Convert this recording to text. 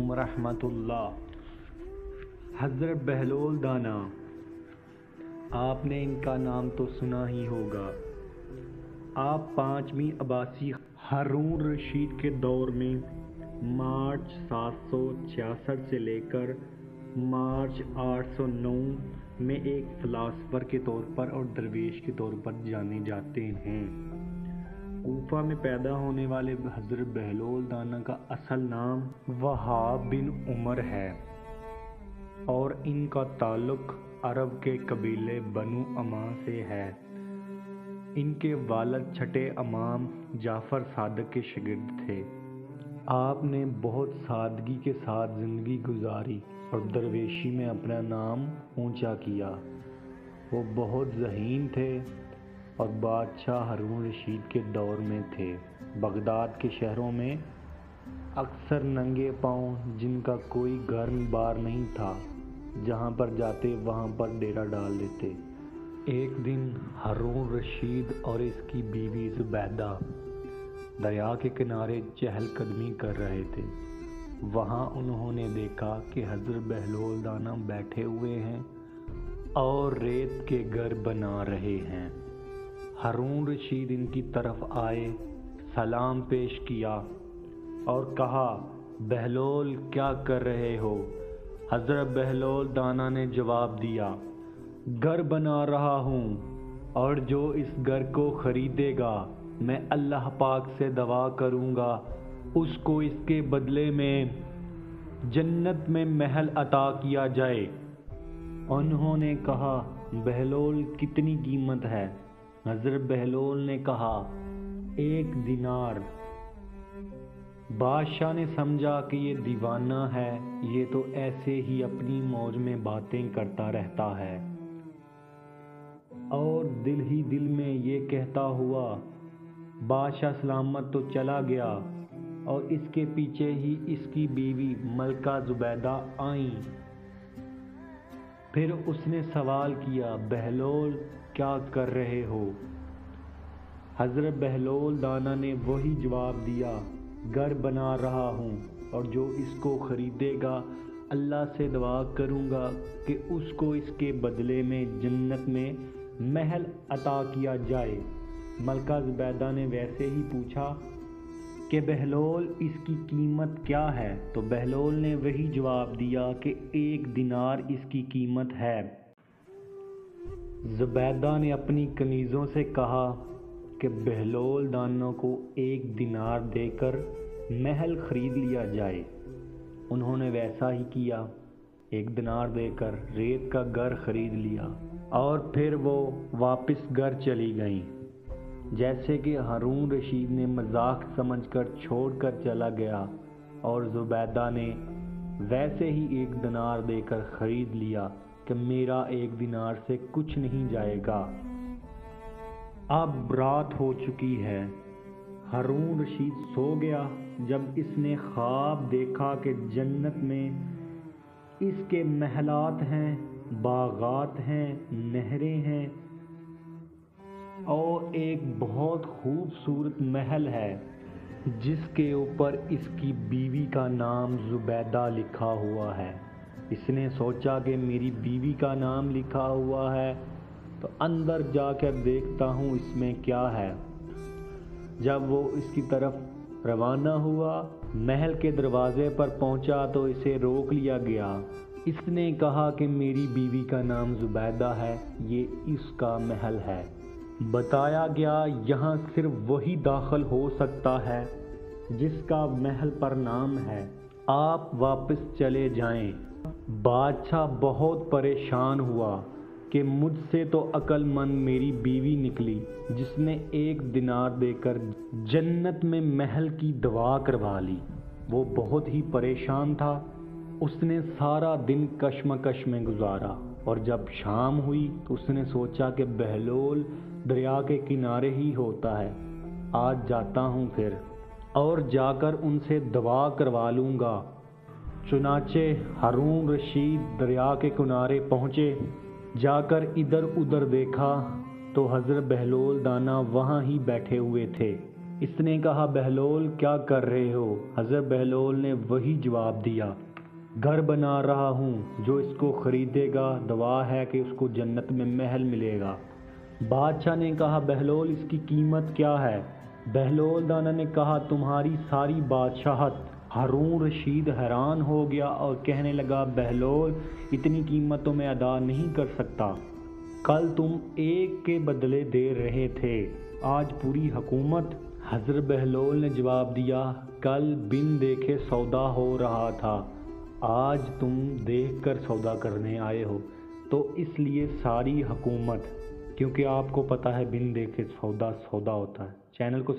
علیکم ورحمۃ اللہ۔ حضرت بہلول دانا، آپ نے ان کا نام تو سنا ہی ہوگا۔ آپ 5ویں عباسی ہارون رشید کے دور میں مارچ 766 سے لے کر مارچ 809 میں ایک فلاسفر کے طور پر اور درویش کے طور پر جانے جاتے ہیں۔ کوفہ میں پیدا ہونے والے حضرت بہلول دانا کا اصل نام وہاب بن عمر ہے اور ان کا تعلق عرب کے قبیلے بنو اما سے ہے۔ ان کے والد چھٹے امام جعفر صادق کے شاگرد تھے۔ آپ نے بہت سادگی کے ساتھ زندگی گزاری اور درویشی میں اپنا نام اونچا کیا۔ وہ بہت ذہین تھے اور بادشاہ ہارون رشید کے دور میں تھے۔ بغداد کے شہروں میں اکثر ننگے پاؤں، جن کا کوئی گھر بار نہیں تھا، جہاں پر جاتے وہاں پر ڈیرا ڈال دیتے۔ ایک دن ہارون رشید اور اس کی بیوی زبیدہ دریا کے کنارے چہل قدمی کر رہے تھے۔ وہاں انہوں نے دیکھا کہ حضرت بہلول دانا بیٹھے ہوئے ہیں اور ریت کے گھر بنا رہے ہیں۔ ہارون رشید ان کی طرف آئے، سلام پیش کیا اور کہا، بہلول کیا کر رہے ہو؟ حضرت بہلول دانا نے جواب دیا، گھر بنا رہا ہوں، اور جو اس گھر کو خریدے گا میں اللہ پاک سے دعا کروں گا اس کو اس کے بدلے میں جنت میں محل عطا کیا جائے۔ انہوں نے کہا، بہلول کتنی قیمت ہے؟ حضرت بہلول نے کہا، 1 دینار۔ بادشاہ نے سمجھا کہ یہ دیوانہ ہے، یہ تو ایسے ہی اپنی موج میں باتیں کرتا رہتا ہے، اور دل ہی دل میں یہ کہتا ہوا بادشاہ سلامت تو چلا گیا، اور اس کے پیچھے ہی اس کی بیوی ملکہ زبیدہ آئیں۔ پھر اس نے سوال کیا، بہلول کیا کر رہے ہو؟ حضرت بہلول دانا نے وہی جواب دیا، گھر بنا رہا ہوں، اور جو اس کو خریدے گا اللہ سے دعا کروں گا کہ اس کو اس کے بدلے میں جنت میں محل عطا کیا جائے۔ ملکہ زبیدہ نے ویسے ہی پوچھا کہ بہلول اس کی قیمت کیا ہے؟ تو بہلول نے وہی جواب دیا کہ 1 دینار اس کی قیمت ہے۔ زبیدہ نے اپنی کنیزوں سے کہا کہ بہلول دانا کو 1 دینار دے کر محل خرید لیا جائے۔ انہوں نے ویسا ہی کیا، 1 دینار دے کر ریت کا گھر خرید لیا، اور پھر وہ واپس گھر چلی گئیں۔ جیسے کہ ہارون رشید نے مذاق سمجھ کر چھوڑ کر چلا گیا، اور زبیدہ نے ویسے ہی 1 دینار دے کر خرید لیا کہ میرا 1 دینار سے کچھ نہیں جائے گا۔ اب رات ہو چکی ہے۔ ہارون رشید سو گیا۔ جب اس نے خواب دیکھا کہ جنت میں اس کے محلات ہیں، باغات ہیں، نہریں ہیں، اور ایک بہت خوبصورت محل ہے جس کے اوپر اس کی بیوی کا نام زبیدہ لکھا ہوا ہے۔ اس نے سوچا کہ میری بیوی کا نام لکھا ہوا ہے تو اندر جا کر دیکھتا ہوں اس میں کیا ہے۔ جب وہ اس کی طرف روانہ ہوا، محل کے دروازے پر پہنچا تو اسے روک لیا گیا۔ اس نے کہا کہ میری بیوی کا نام زبیدہ ہے، یہ اس کا محل ہے۔ بتایا گیا یہاں صرف وہی داخل ہو سکتا ہے جس کا محل پر نام ہے، آپ واپس چلے جائیں۔ بادشاہ بہت پریشان ہوا کہ مجھ سے تو عقل مند میری بیوی نکلی جس نے 1 دینار دے کر جنت میں محل کی دعا کروا لی۔ وہ بہت ہی پریشان تھا۔ اس نے سارا دن کشمکش میں گزارا، اور جب شام ہوئی تو اس نے سوچا کہ بہلول دریا کے کنارے ہی ہوتا ہے، آج جاتا ہوں پھر، اور جا کر ان سے دعا کروا لوں گا۔ چنانچہ ہارون رشید دریا کے کنارے پہنچے۔ جا کر ادھر ادھر دیکھا تو حضرت بہلول دانا وہاں ہی بیٹھے ہوئے تھے۔ اس نے کہا بہلول کیا کر رہے ہو؟ حضرت بہلول نے وہی جواب دیا، گھر بنا رہا ہوں، جو اس کو خریدے گا دعا ہے کہ اس کو جنت میں محل ملے گا۔ بادشاہ نے کہا بہلول اس کی قیمت کیا ہے؟ بہلول دانا نے کہا تمہاری ساری بادشاہت۔ ہارون رشید حیران ہو گیا اور کہنے لگا بہلول اتنی قیمت تو میں ادا نہیں کر سکتا، کل تم ایک کے بدلے دے رہے تھے، آج پوری حکومت۔ حضرت بہلول نے جواب دیا کل بن دیکھے سودا ہو رہا تھا، آج تم دیکھ کر سودا کرنے آئے ہو، تو اس لیے ساری حکومت، کیونکہ آپ کو پتہ ہے بن دیکھے سودا ہوتا ہے۔ چینل کو